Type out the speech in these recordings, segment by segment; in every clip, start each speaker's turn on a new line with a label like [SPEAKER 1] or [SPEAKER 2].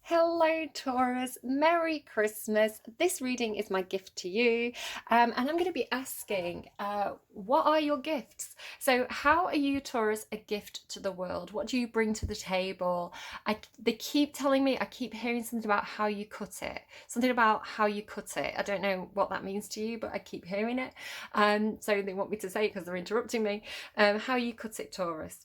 [SPEAKER 1] Hello, Taurus. Merry Christmas. This reading is my gift to you. And I'm going to be asking, what are your gifts? So, how are you, Taurus, a gift to the world? What do you bring to the table? They keep telling me, I keep hearing something about how you cut it. Something about how you cut it. I don't know what that means to you, but I keep hearing it. So, they want me to say it because they're interrupting me. How you cut it, Taurus.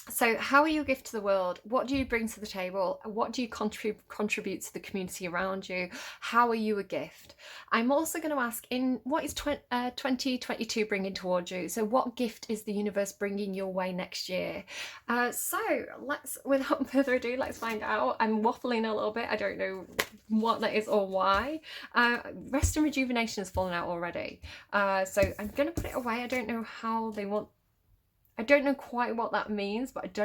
[SPEAKER 1] So, how are you a gift to the world? What do you bring to the table? What do you contribute to the community around you? How are you a gift? I'm also going to ask, in what is 2022 bringing towards you? So, what gift is the universe bringing your way next year? So, without further ado, let's find out. I'm waffling a little bit. I don't know what that is or why. Rest and rejuvenation has fallen out already. So, I'm going to put it away. I don't know how they want. I don't know quite what that means, but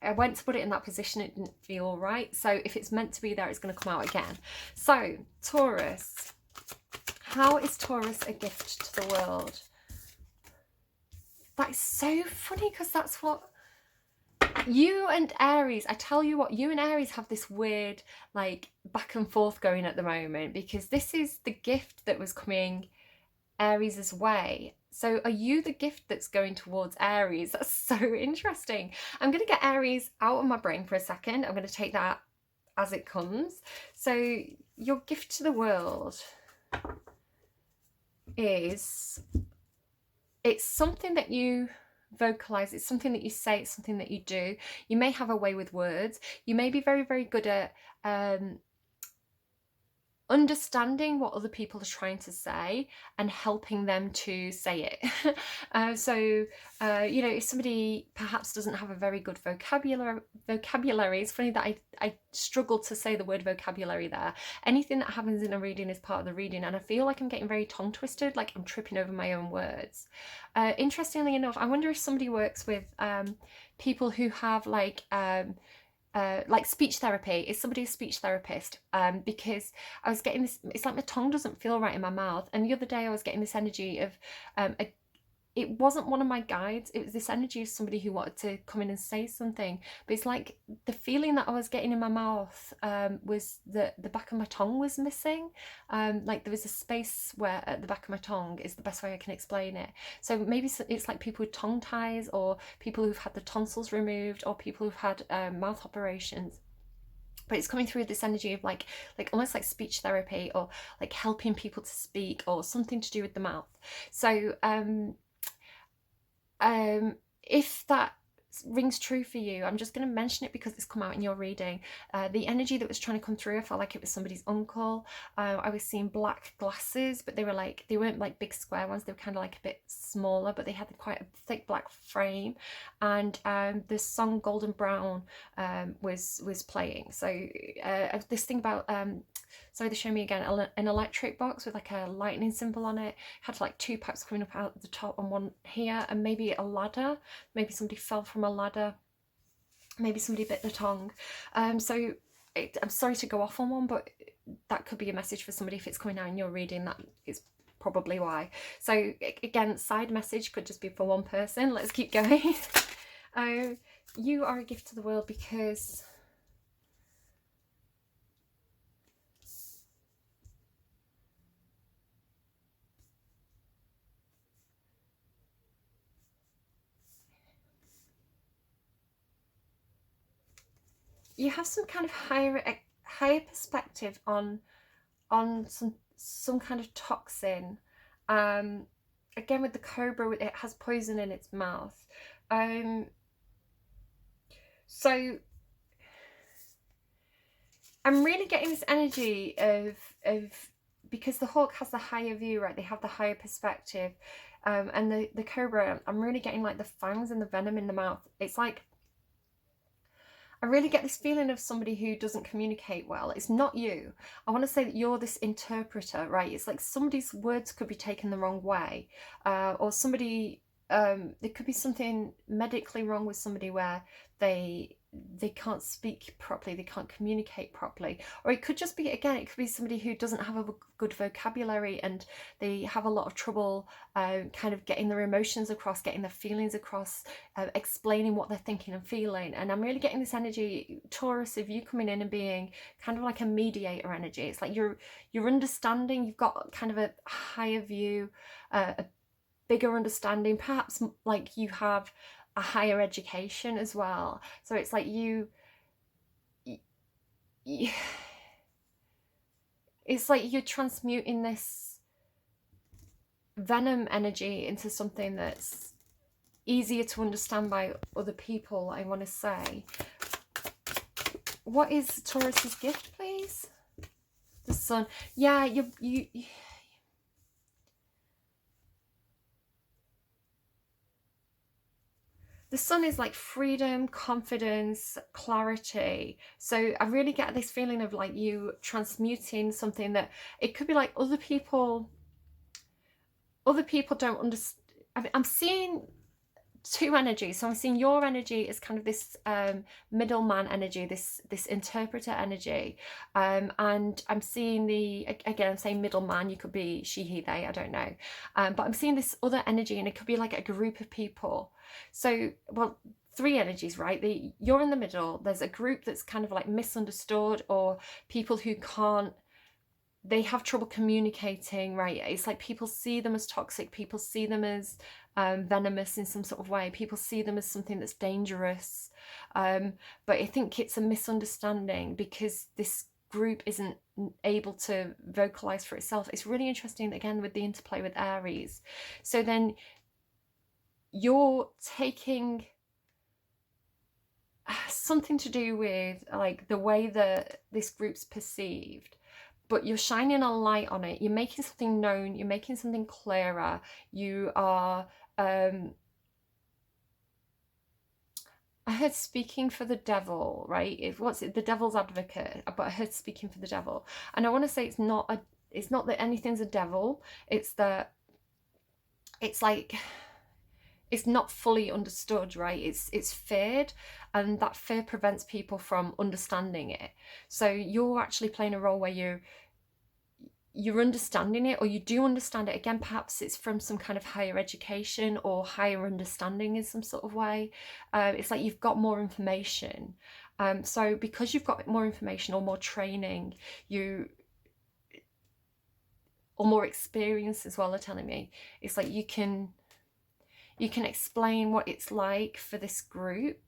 [SPEAKER 1] I went to put it in that position, it didn't feel right. So if it's meant to be there, it's going to come out again. So, Taurus, how is Taurus a gift to the world? That is so funny because that's what you and Aries, I tell you what, you and Aries have this weird like back and forth going at the moment, because this is the gift that was coming Aries' way. So are you the gift that's going towards Aries? That's so interesting. I'm going to get Aries out of my brain for a second. I'm going to take that as it comes. So your gift to the world is, it's something that you vocalize, it's something that you say, it's something that you do. You may have a way with words. You may be very, very good at understanding what other people are trying to say and helping them to say it. You know, if somebody perhaps doesn't have a very good vocabulary, it's funny that I struggled to say the word vocabulary there. Anything that happens in a reading is part of the reading, and I feel like I'm getting very tongue twisted, like I'm tripping over my own words. Interestingly enough, I wonder if somebody works with people who have like speech therapy. Is somebody a speech therapist? Because I was getting this, it's like my tongue doesn't feel right in my mouth, and the other day I was getting this energy of it wasn't one of my guides, it was this energy of somebody who wanted to come in and say something, but it's like the feeling that I was getting in my mouth was that the back of my tongue was missing. Like there was a space where at the back of my tongue is the best way I can explain it. So maybe it's like people with tongue ties, or people who've had the tonsils removed, or people who've had mouth operations. But it's coming through this energy of like almost like speech therapy, or like helping people to speak, or something to do with the mouth. So if that rings true for you, I'm just going to mention it because it's come out in your reading. The energy that was trying to come through, I felt like it was somebody's uncle. I was seeing black glasses, but they weren't like big square ones, they were kind of like a bit smaller, but they had quite a thick black frame. And the song Golden Brown was playing. So this thing about sorry, they show me again an electric box with like a lightning symbol on it. Had like two pipes coming up out the top and one here, and maybe a ladder. Maybe somebody fell from a ladder. Maybe somebody bit the tongue. I'm sorry to go off on one, but that could be a message for somebody if it's coming out in your reading. That is probably why. So again, side message could just be for one person. Let's keep going. You are a gift to the world because you have some kind of higher perspective on some kind of toxin. Again, with the cobra, it has poison in its mouth. So I'm really getting this energy of because the hawk has the higher view, right? They have the higher perspective, and the cobra, I'm really getting like the fangs and the venom in the mouth. It's like I really get this feeling of somebody who doesn't communicate well. It's not you. I want to say that you're this interpreter, right? It's like somebody's words could be taken the wrong way, or somebody, there could be something medically wrong with somebody where they they can't speak properly, they can't communicate properly. Or it could just be, again, it could be somebody who doesn't have a good vocabulary and they have a lot of trouble kind of getting their emotions across, getting their feelings across, explaining what they're thinking and feeling. And I'm really getting this energy, Taurus, of you coming in and being kind of like a mediator energy. It's like you're understanding, you've got kind of a higher view, a bigger understanding, perhaps like you have a higher education as well. So it's like it's like you're transmuting this venom energy into something that's easier to understand by other people, I want to say. What is Taurus's gift, please? The sun. Yeah, you the sun is like freedom, confidence, clarity. So I really get this feeling of like you transmuting something that it could be like other people don't understand. I'm seeing two energies. So I'm seeing your energy as kind of this middleman energy, this interpreter energy, and I'm seeing I'm saying middleman, you could be she, he, they, I don't know, but I'm seeing this other energy, and it could be like a group of people. So, well, three energies, right? You're in the middle. There's a group that's kind of like misunderstood, or people who can't, they have trouble communicating, right? It's like people see them as toxic, people see them as venomous in some sort of way, people see them as something that's dangerous, but I think it's a misunderstanding because this group isn't able to vocalize for itself. It's really interesting, again, with the interplay with Aries. So then you're taking something to do with like the way that this group's perceived, but you're shining a light on it. You're making something known, you're making something clearer. You are I heard speaking for the devil, right? What's it, the devil's advocate, but I heard speaking for the devil. And I want to say it's not that anything's a devil, it's that it's like it's not fully understood, right? It's feared, and that fear prevents people from understanding it. So you're actually playing a role where you're understanding it, or you do understand it. Again, perhaps it's from some kind of higher education or higher understanding in some sort of way. It's like you've got more information. So because you've got more information or more training, or more experience as well, are telling me, it's like you can explain what it's like for this group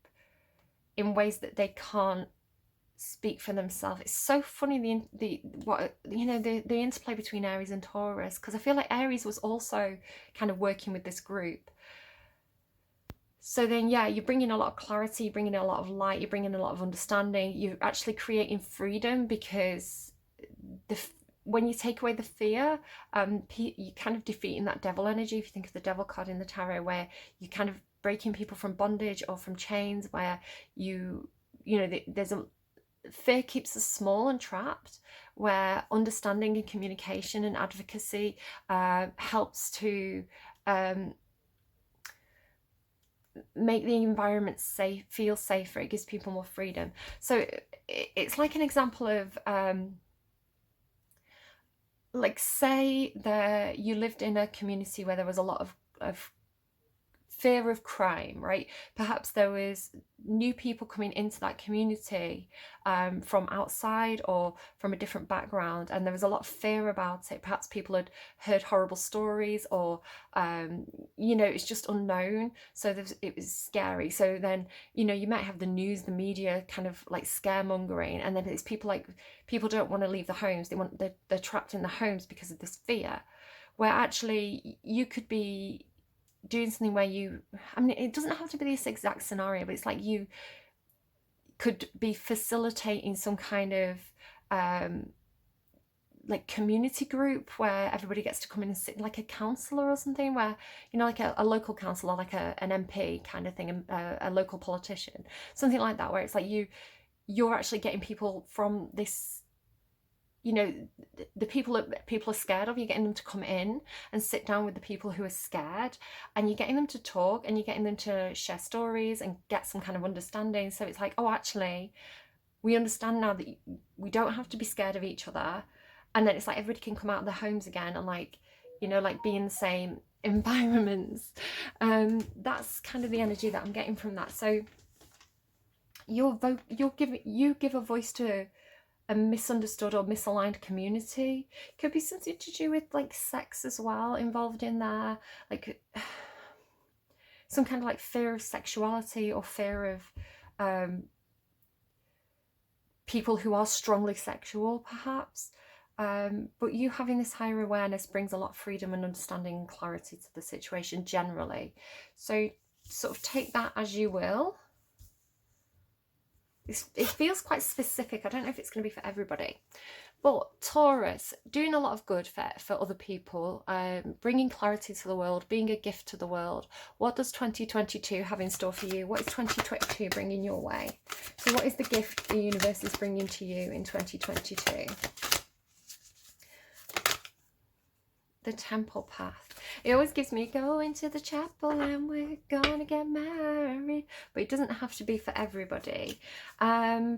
[SPEAKER 1] in ways that they can't speak for themselves. It's so funny the interplay between Aries and Taurus, because I feel like Aries was also kind of working with this group. So then, yeah, you're bringing a lot of clarity, you're bringing a lot of light, you're bringing a lot of understanding. You're actually creating freedom, because when you take away the fear, you kind of defeating that devil energy. If you think of the devil card in the tarot, where you kind of breaking people from bondage or from chains, where there's a fear keeps us small and trapped, where understanding and communication and advocacy helps to make the environment feel safer. It gives people more freedom. So it's like an example of like, say that you lived in a community where there was a lot of fear of crime, right? Perhaps there was new people coming into that community from outside or from a different background, and there was a lot of fear about it. Perhaps people had heard horrible stories, or it's just unknown, so it was scary. So then you might have the news, the media kind of like scaremongering, and then it's people don't want to leave the homes. They're trapped in the homes because of this fear, where actually you could be doing something where it doesn't have to be this exact scenario, but it's like you could be facilitating some kind of like community group where everybody gets to come in and sit, like a councillor or something, where like a local councillor, like an MP kind of thing, a local politician, something like that, where it's like you're actually getting people from this you know, the people that people are scared of, you're getting them to come in and sit down with the people who are scared, and you're getting them to talk, and you're getting them to share stories and get some kind of understanding. So it's like, oh, actually, we understand now that we don't have to be scared of each other. And then it's like everybody can come out of their homes again and, like, you know, like, be in the same environments. That's kind of the energy that I'm getting from that. So you give a voice to a misunderstood or misaligned community. Could be something to do with, like, sex as well involved in there, like some kind of, like, fear of sexuality or fear of people who are strongly sexual, perhaps. But you having this higher awareness brings a lot of freedom and understanding and clarity to the situation generally. So sort of take that as you will. It feels quite specific. I don't know if it's going to be for everybody. But Taurus, doing a lot of good for other people, bringing clarity to the world, being a gift to the world. What does 2022 have in store for you? What is 2022 bringing your way? So what is the gift the universe is bringing to you in 2022? The Temple Path. It always gives me, going to the chapel and we're gonna get married. But it doesn't have to be for everybody. Oh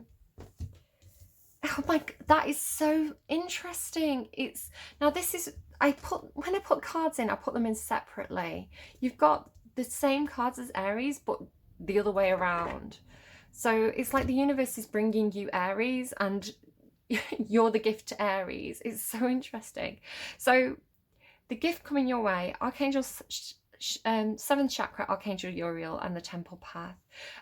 [SPEAKER 1] my, that is so interesting. It's, now this is, when I put cards in, I put them in separately. You've got the same cards as Aries, but the other way around. So it's like the universe is bringing you Aries and you're the gift to Aries. It's so interesting. So the gift coming your way, Archangel 7th chakra, Archangel Uriel, and the Temple Path.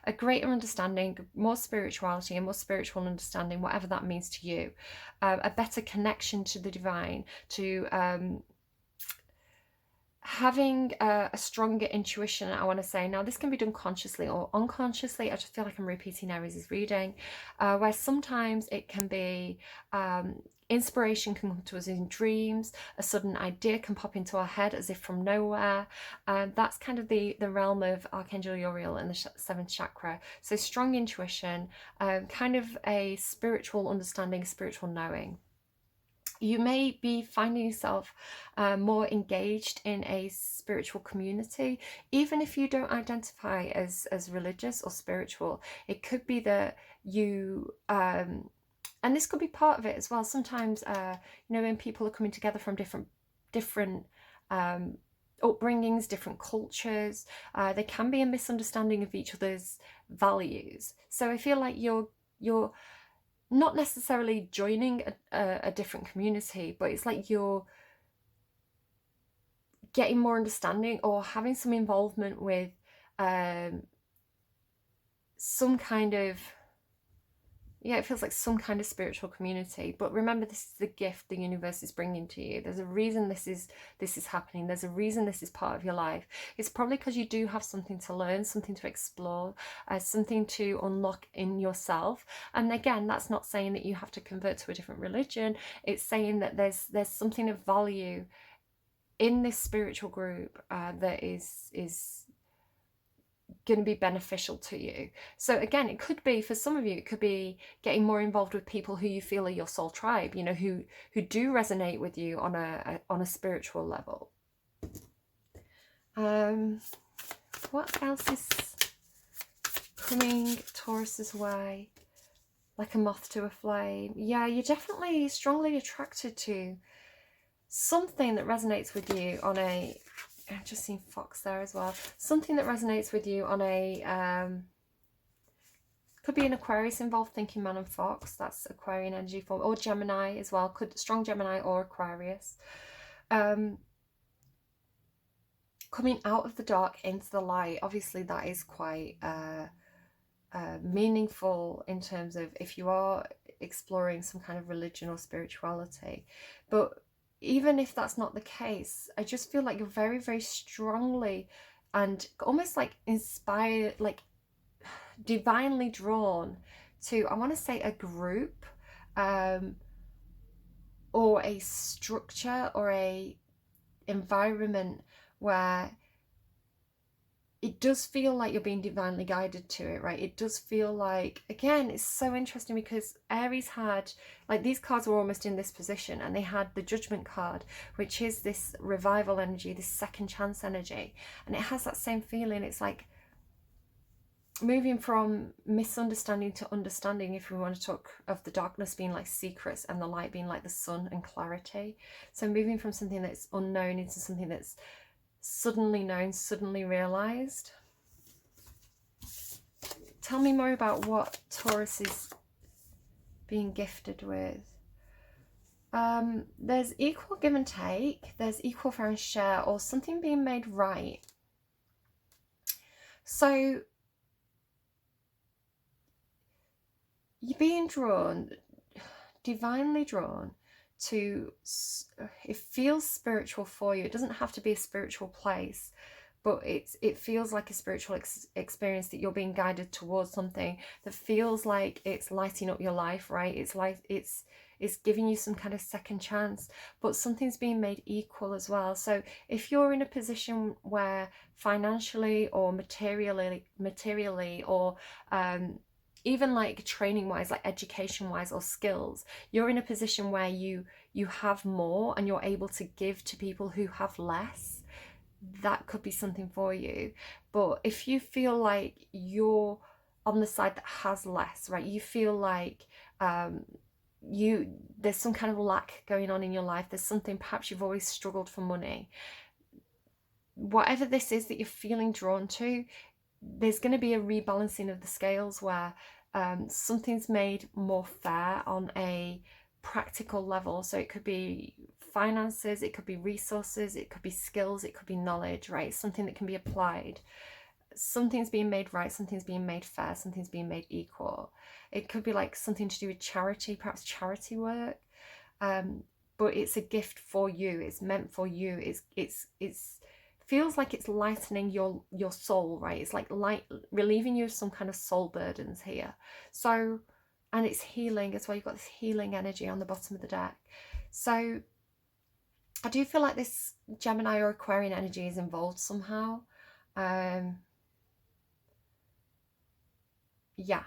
[SPEAKER 1] A greater understanding, more spirituality and more spiritual understanding, whatever that means to you. A better connection to the divine, to having a stronger intuition, I want to say. Now, this can be done consciously or unconsciously. I just feel like I'm repeating Aries' reading, where sometimes it can be inspiration can come to us in dreams, a sudden idea can pop into our head as if from nowhere. That's kind of the realm of Archangel Uriel and the 7th chakra. So strong intuition, kind of a spiritual understanding, spiritual knowing. You may be finding yourself more engaged in a spiritual community, even if you don't identify as religious or spiritual. It could be that you and this could be part of it as well. Sometimes, you know, when people are coming together from different upbringings, different cultures, there can be a misunderstanding of each other's values. So I feel like you're not necessarily joining a different community, but it's like you're getting more understanding or having some involvement with some kind of, yeah, it feels like some kind of spiritual community. But remember, this is the gift the universe is bringing to you. There's a reason this is happening. There's a reason this is part of your life. It's probably because you do have something to learn, something to explore, something to unlock in yourself. And again, that's not saying that you have to convert to a different religion. It's saying that there's something of value in this spiritual group that is going to be beneficial to you. So again, it could be, for some of you, it could be getting more involved with people who you feel are your soul tribe, you know, who do resonate with you on a spiritual level. What else is coming Taurus's way? Like a moth to a flame. Yeah, you're definitely strongly attracted to something that resonates with you on a, I've just seen fox there as well. Something that resonates with you on a, could be an Aquarius involved, thinking man and fox. That's Aquarian energy form, or Gemini as well. Could strong Gemini or Aquarius. Coming out of the dark into the light. Obviously, that is quite meaningful in terms of if you are exploring some kind of religion or spirituality. But even if that's not the case, I just feel like you're very, very strongly and almost like inspired, like divinely drawn to, I want to say, a group or a structure or a environment where it does feel like you're being divinely guided to it, right? It does feel like, again, it's so interesting because Aries had, like, these cards were almost in this position, and they had the Judgment card, which is this revival energy, this second chance energy. And it has that same feeling. It's like moving from misunderstanding to understanding, if we want to talk of the darkness being like secrets and the light being like the sun and clarity. So moving from something that's unknown into something that's suddenly known, suddenly realized. Tell me more about what Taurus is being gifted with. There's equal give and take, there's equal fair and share, or something being made right. So you're being drawn, divinely drawn to, it feels spiritual for you. It doesn't have to be a spiritual place, but it feels like a spiritual experience, that you're being guided towards something that feels like it's lighting up your life, right? It's like it's giving you some kind of second chance, but something's being made equal as well. So if you're in a position where financially or materially or even like training wise, like education wise or skills, you're in a position where you have more and you're able to give to people who have less, that could be something for you. But if you feel like you're on the side that has less, right, you feel like there's some kind of lack going on in your life, there's something, perhaps you've always struggled for money, whatever this is that you're feeling drawn to, there's going to be a rebalancing of the scales where something's made more fair on a practical level. So it could be finances, it could be resources, it could be skills, it could be knowledge, right? Something that can be applied. Something's being made right, something's being made fair, something's being made equal. It could be like something to do with charity, perhaps charity work. But it's a gift for you, it's meant for you. It's feels like it's lightening your soul, right? It's like relieving you of some kind of soul burdens here. So, and it's healing as well. You've got this healing energy on the bottom of the deck. So I do feel like this Gemini or Aquarian energy is involved somehow. Yeah,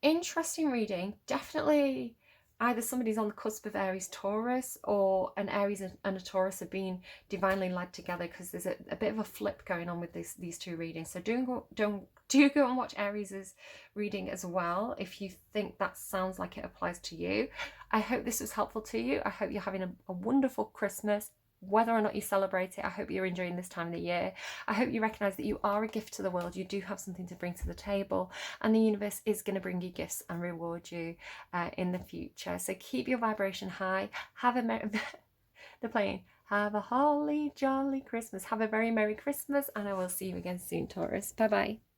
[SPEAKER 1] interesting reading. Definitely either somebody's on the cusp of Aries Taurus, or an Aries and a Taurus have been divinely led together, because there's a bit of a flip going on with these two readings. So do go and watch Aries's reading as well if you think that sounds like it applies to you. I hope this was helpful to you. I hope you're having a wonderful Christmas. Whether or not you celebrate it, I hope you're enjoying this time of the year. I hope you recognise that you are a gift to the world. You do have something to bring to the table, and the universe is going to bring you gifts and reward you in the future. So keep your vibration high. Have a they're playing. Have a holly jolly Christmas. Have a very Merry Christmas, and I will see you again soon, Taurus. Bye bye.